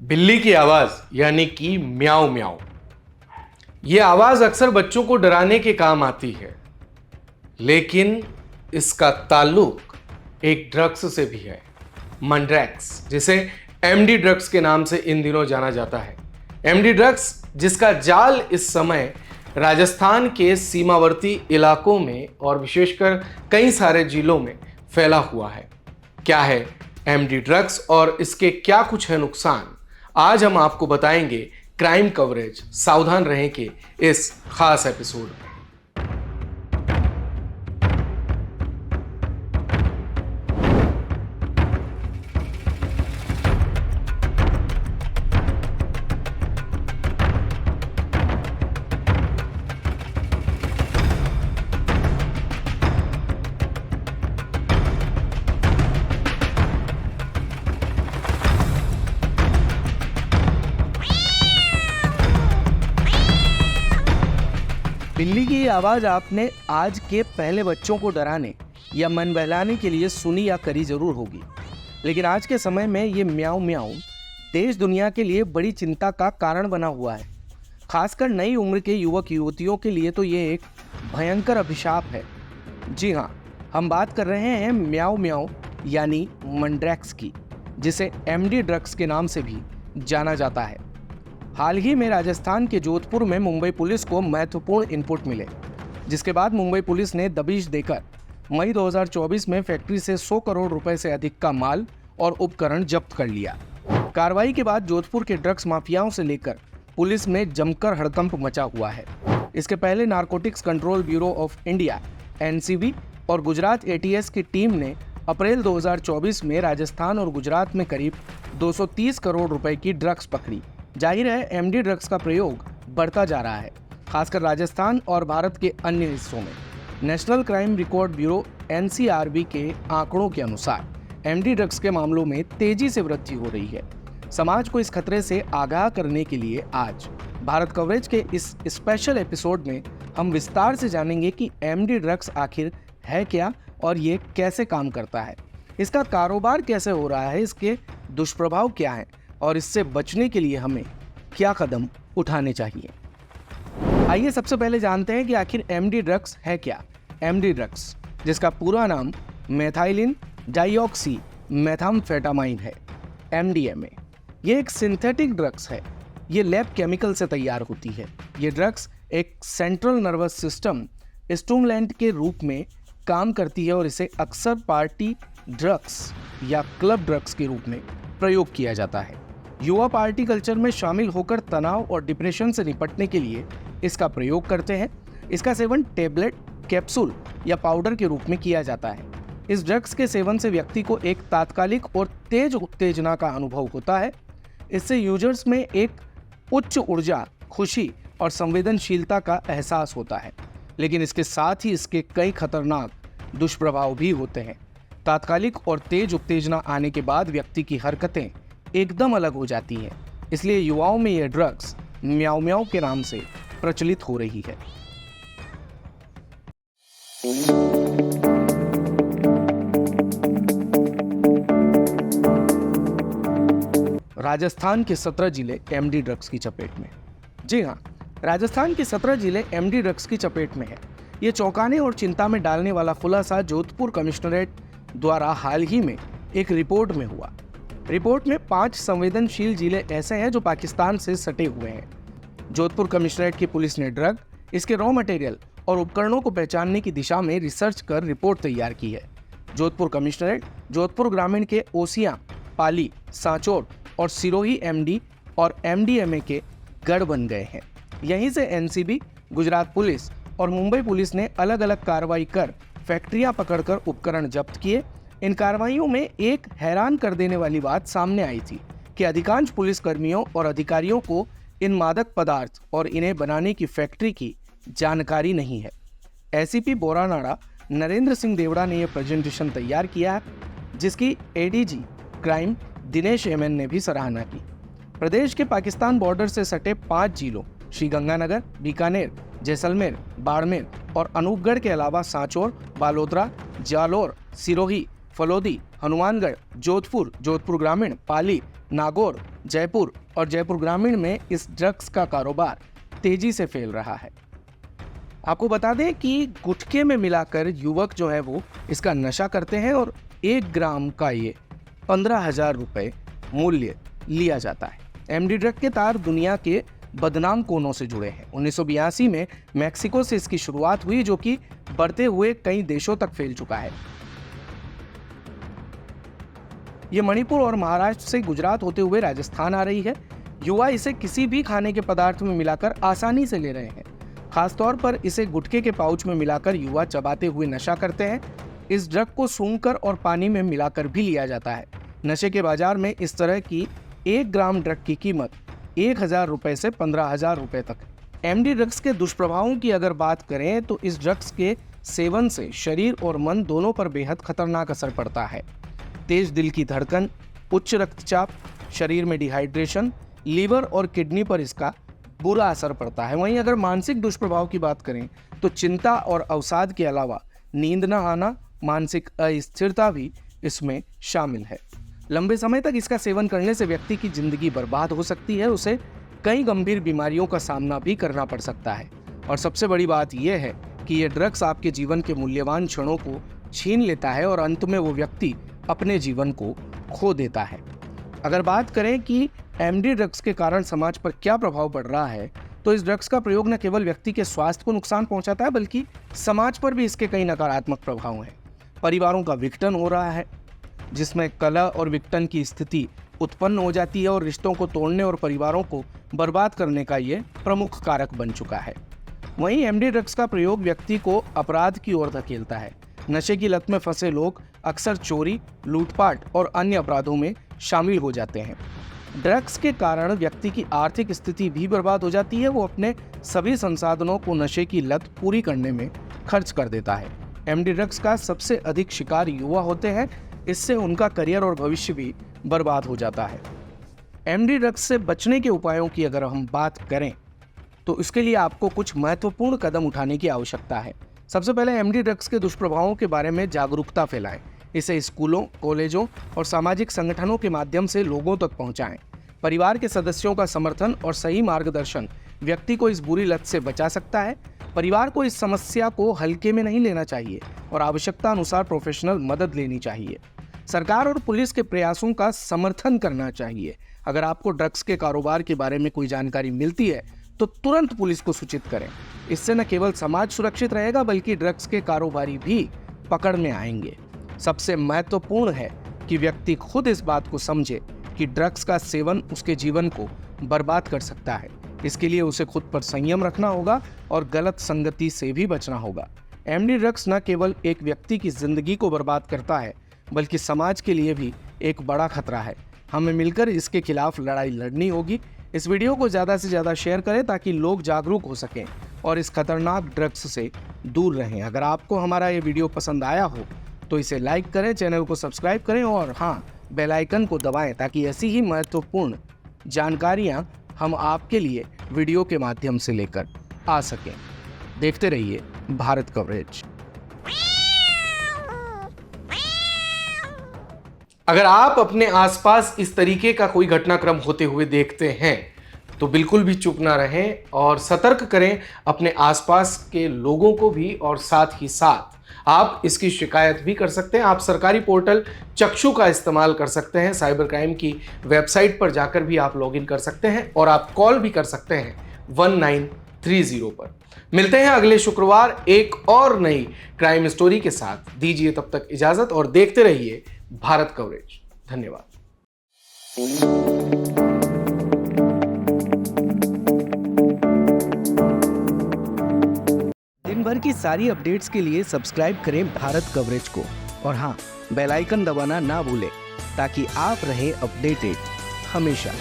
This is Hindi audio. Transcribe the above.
बिल्ली की आवाज यानी कि म्याऊ म्याऊ। ये आवाज अक्सर बच्चों को डराने के काम आती है, लेकिन इसका ताल्लुक एक ड्रग्स से भी है, मंड्रैक्स, जिसे एमडी ड्रग्स के नाम से इन दिनों जाना जाता है। एमडी ड्रग्स जिसका जाल इस समय राजस्थान के सीमावर्ती इलाकों में और विशेषकर कई सारे जिलों में फैला हुआ है। क्या है एमडी ड्रग्स और इसके क्या कुछ है नुकसान, आज हम आपको बताएंगे क्राइम कवरेज सावधान रहें के इस खास एपिसोड में। बिल्ली की आवाज़ आपने आज के पहले बच्चों को डराने या मन बहलाने के लिए सुनी या करी जरूर होगी, लेकिन आज के समय में ये म्याऊ म्याऊ देश दुनिया के लिए बड़ी चिंता का कारण बना हुआ है। खासकर नई उम्र के युवक युवतियों के लिए तो ये एक भयंकर अभिशाप है। जी हाँ, हम बात कर रहे हैं म्याऊ म्याऊ यानी मंड्रैक्स की, जिसे एमडी ड्रग्स के नाम से भी जाना जाता है। हाल ही में राजस्थान के जोधपुर में मुंबई पुलिस को महत्वपूर्ण इनपुट मिले, जिसके बाद मुंबई पुलिस ने दबिश देकर मई 2024 में फैक्ट्री से 100 करोड़ रुपए से अधिक का माल और उपकरण जब्त कर लिया। कार्रवाई के बाद जोधपुर के ड्रग्स माफियाओं से लेकर पुलिस में जमकर हड़कंप मचा हुआ है। इसके पहले narcotics control bureau of India (NCB) और गुजरात ATS की टीम ने अप्रैल 2024 में राजस्थान और गुजरात में करीब 230 करोड़ रुपए की ड्रग्स पकड़ी। जाहिर है एमडी ड्रग्स का प्रयोग बढ़ता जा रहा है, खासकर राजस्थान और भारत के अन्य हिस्सों में। National crime record bureau NCRB के आंकड़ों के अनुसार एमडी ड्रग्स के मामलों में तेजी से वृद्धि हो रही है। समाज को इस खतरे से आगाह करने के लिए आज भारत कवरेज के इस स्पेशल एपिसोड में हम विस्तार से जानेंगे कि एमडी ड्रग्स आखिर है क्या और ये कैसे काम करता है, इसका कारोबार कैसे हो रहा है, इसके दुष्प्रभाव क्या हैं और इससे बचने के लिए हमें क्या कदम उठाने चाहिए। आइए सबसे पहले जानते हैं कि आखिर एमडी ड्रग्स है क्या। एमडी ड्रग्स, जिसका पूरा नाम मेथाइलिन डाइऑक्सी मेथाम्फेटामाइन है, MDMA, ये एक सिंथेटिक ड्रग्स है। ये लैब केमिकल से तैयार होती है। ये ड्रग्स एक सेंट्रल नर्वस सिस्टम स्टिमुलेंट के रूप में काम करती है और इसे अक्सर पार्टी ड्रग्स या क्लब ड्रग्स के रूप में प्रयोग किया जाता है। युवा पार्टी कल्चर में शामिल होकर तनाव और डिप्रेशन से निपटने के लिए इसका प्रयोग करते हैं। इसका सेवन टेबलेट, कैप्सूल या पाउडर के रूप में किया जाता है। इस ड्रग्स के सेवन से व्यक्ति को एक तात्कालिक और तेज उत्तेजना का अनुभव होता है। इससे यूजर्स में एक उच्च ऊर्जा, खुशी और संवेदनशीलता का एहसास होता है, लेकिन इसके साथ ही इसके कई खतरनाक दुष्प्रभाव भी होते हैं। तात्कालिक और तेज उत्तेजना आने के बाद व्यक्ति की हरकतें एकदम अलग हो जाती हैं। इसलिए युवाओं में यह ड्रग्स म्याऊ म्याऊ के नाम से प्रचलित हो रही है। राजस्थान के 17 जिले एमडी ड्रग्स की चपेट में। जी हाँ, राजस्थान के 17 जिले एमडी ड्रग्स की चपेट में है। ये चौंकाने और चिंता में डालने वाला खुलासा जोधपुर कमिश्नरेट द्वारा हाल ही में एक रिपोर्ट में हुआ। रिपोर्ट में 5 संवेदनशील जिले ऐसे हैं जो पाकिस्तान से सटे हुए हैं। जोधपुर कमिश्नरेट की पुलिस ने ड्रग, इसके रॉ मटेरियल और उपकरणों को पहचानने की दिशा में रिसर्च कर रिपोर्ट तैयार की है। जोधपुर कमिश्नरेट जोधपुर ग्रामीण के ओसियां, पाली, सांचौर और सिरोही एमडी और MDMA के गढ़ बन गए हैं। यहीं से NCB, गुजरात पुलिस और मुंबई पुलिस ने अलग अलग कार्रवाई कर फैक्ट्रियां पकड़कर उपकरण जब्त किए। इन कार्रवाइयों में एक हैरान कर देने वाली बात सामने आई थी कि अधिकांश पुलिसकर्मियों और अधिकारियों को इन मादक पदार्थ और इन्हें बनाने की फैक्ट्री की जानकारी नहीं है। SCP बोरानाड़ा नरेंद्र सिंह देवड़ा ने यह प्रेजेंटेशन तैयार किया है, जिसकी ADG क्राइम दिनेश MN ने भी सराहना की। प्रदेश के पाकिस्तान बॉर्डर से सटे 5 जिलों श्रीगंगानगर, बीकानेर, जैसलमेर, बाड़मेर और अनूपगढ़ के अलावा सांचौर, बालोतरा, जालोर, सिरोही, फलोदी, हनुमानगढ़, जोधपुर, जोधपुर ग्रामीण, पाली, नागौर, जयपुर और जयपुर ग्रामीण में इस ड्रग्स का कारोबार तेजी से फैल रहा है। आपको बता दें कि गुटखे में मिलाकर युवक जो है वो इसका नशा करते हैं और 1 ग्राम का ये 15,000 रुपये मूल्य लिया जाता है। एमडी ड्रग के तार दुनिया के बदनाम कोनों से जुड़े हैं। 1982 में मैक्सिको से इसकी शुरुआत हुई, जो कि बढ़ते हुए कई देशों तक फैल चुका है। ये मणिपुर और महाराष्ट्र से गुजरात होते हुए राजस्थान आ रही है। युवा इसे किसी भी खाने के पदार्थ में मिलाकर आसानी से ले रहे हैं। खासतौर पर इसे गुटखे के पाउच में मिलाकर युवा चबाते हुए नशा करते हैं। इस ड्रग को सूंघकर और पानी में मिलाकर भी लिया जाता है। नशे के बाजार में इस तरह की 1 ग्राम ड्रग की कीमत 1,000 रुपये से 15,000 रुपये तक है। एमडी ड्रग्स के दुष्प्रभावों की अगर बात करें तो इस ड्रग्स के सेवन से शरीर और मन दोनों पर बेहद खतरनाक असर पड़ता है। तेज दिल की धड़कन, उच्च रक्तचाप, शरीर में डिहाइड्रेशन, लीवर और किडनी पर इसका बुरा असर पड़ता है। वहीं अगर मानसिक दुष्प्रभाव की बात करें तो चिंता और अवसाद के अलावा नींद न आना, मानसिक अस्थिरता भी इसमें शामिल है। लंबे समय तक इसका सेवन करने से व्यक्ति की जिंदगी बर्बाद हो सकती है। उसे कई गंभीर बीमारियों का सामना भी करना पड़ सकता है। और सबसे बड़ी बात यह है कि यह ड्रग्स आपके जीवन के मूल्यवान क्षणों को छीन लेता है और अंत में वो व्यक्ति अपने जीवन को खो देता है। अगर बात करें कि एमडी ड्रग्स के कारण समाज पर क्या प्रभाव पड़ रहा है, तो इस ड्रग्स का प्रयोग न केवल व्यक्ति के स्वास्थ्य को नुकसान पहुंचाता है, बल्कि समाज पर भी इसके कई नकारात्मक प्रभाव हैं। परिवारों का विघटन हो रहा है, जिसमें कलह और विघटन की स्थिति उत्पन्न हो जाती है और रिश्तों को तोड़ने और परिवारों को बर्बाद करने का ये प्रमुख कारक बन चुका है। वहीं एमडी ड्रग्स का प्रयोग व्यक्ति को अपराध की ओर धकेलता है। नशे की लत में फंसे लोग अक्सर चोरी, लूटपाट और अन्य अपराधों में शामिल हो जाते हैं। ड्रग्स के कारण व्यक्ति की आर्थिक स्थिति भी बर्बाद हो जाती है। वो अपने सभी संसाधनों को नशे की लत पूरी करने में खर्च कर देता है। एमडी ड्रग्स का सबसे अधिक शिकार युवा होते हैं। इससे उनका करियर और भविष्य भी बर्बाद हो जाता है। एमडी ड्रग्स से बचने के उपायों की अगर हम बात करें तो इसके लिए आपको कुछ महत्वपूर्ण कदम उठाने की आवश्यकता है। सबसे पहले एमडी ड्रग्स के दुष्प्रभावों के बारे में जागरूकता फैलाएं। इसे स्कूलों, कॉलेजों और सामाजिक संगठनों के माध्यम से लोगों तक पहुंचाएं। परिवार के सदस्यों का समर्थन और सही मार्गदर्शन व्यक्ति को इस बुरी लत से बचा सकता है। परिवार को इस समस्या को हल्के में नहीं लेना चाहिए और आवश्यकता अनुसार प्रोफेशनल मदद लेनी चाहिए। सरकार और पुलिस के प्रयासों का समर्थन करना चाहिए। अगर आपको ड्रग्स के कारोबार के बारे में कोई जानकारी मिलती है तो तुरंत पुलिस को सूचित करें। इससे न केवल समाज सुरक्षित रहेगा, बल्कि ड्रग्स के कारोबारी भी पकड़ में आएंगे। सबसे महत्वपूर्ण है कि व्यक्ति खुद इस बात को समझे कि ड्रग्स का सेवन उसके जीवन को बर्बाद कर सकता है। इसके लिए उसे खुद पर संयम रखना होगा और गलत संगति से भी बचना होगा। एमडी ड्रग्स न केवल एक व्यक्ति की जिंदगी को बर्बाद करता है, बल्कि समाज के लिए भी एक बड़ा खतरा है। हमें मिलकर इसके खिलाफ लड़ाई लड़नी होगी। इस वीडियो को ज़्यादा से ज़्यादा शेयर करें ताकि लोग जागरूक हो सकें और इस खतरनाक ड्रग्स से दूर रहें। अगर आपको हमारा ये वीडियो पसंद आया हो तो इसे लाइक करें, चैनल को सब्सक्राइब करें और हाँ, बेल आइकन को दबाएं ताकि ऐसी ही महत्वपूर्ण जानकारियां हम आपके लिए वीडियो के माध्यम से लेकर आ सकें। देखते रहिए भारत कवरेज। अगर आप अपने आसपास इस तरीके का कोई घटनाक्रम होते हुए देखते हैं तो बिल्कुल भी चुप ना रहें और सतर्क करें अपने आसपास के लोगों को भी। और साथ ही साथ आप इसकी शिकायत भी कर सकते हैं। आप सरकारी पोर्टल चक्षु का इस्तेमाल कर सकते हैं। साइबर क्राइम की वेबसाइट पर जाकर भी आप लॉगिन कर सकते हैं और आप कॉल भी कर सकते हैं 1930 पर। मिलते हैं अगले शुक्रवार एक और नई क्राइम स्टोरी के साथ। दीजिए तब तक इजाजत और देखते रहिए भारत कवरेज। धन्यवाद। दिन भर की सारी अपडेट्स के लिए सब्सक्राइब करें भारत कवरेज को और हाँ, बेल आइकन दबाना ना भूलें ताकि आप रहें अपडेटेड हमेशा।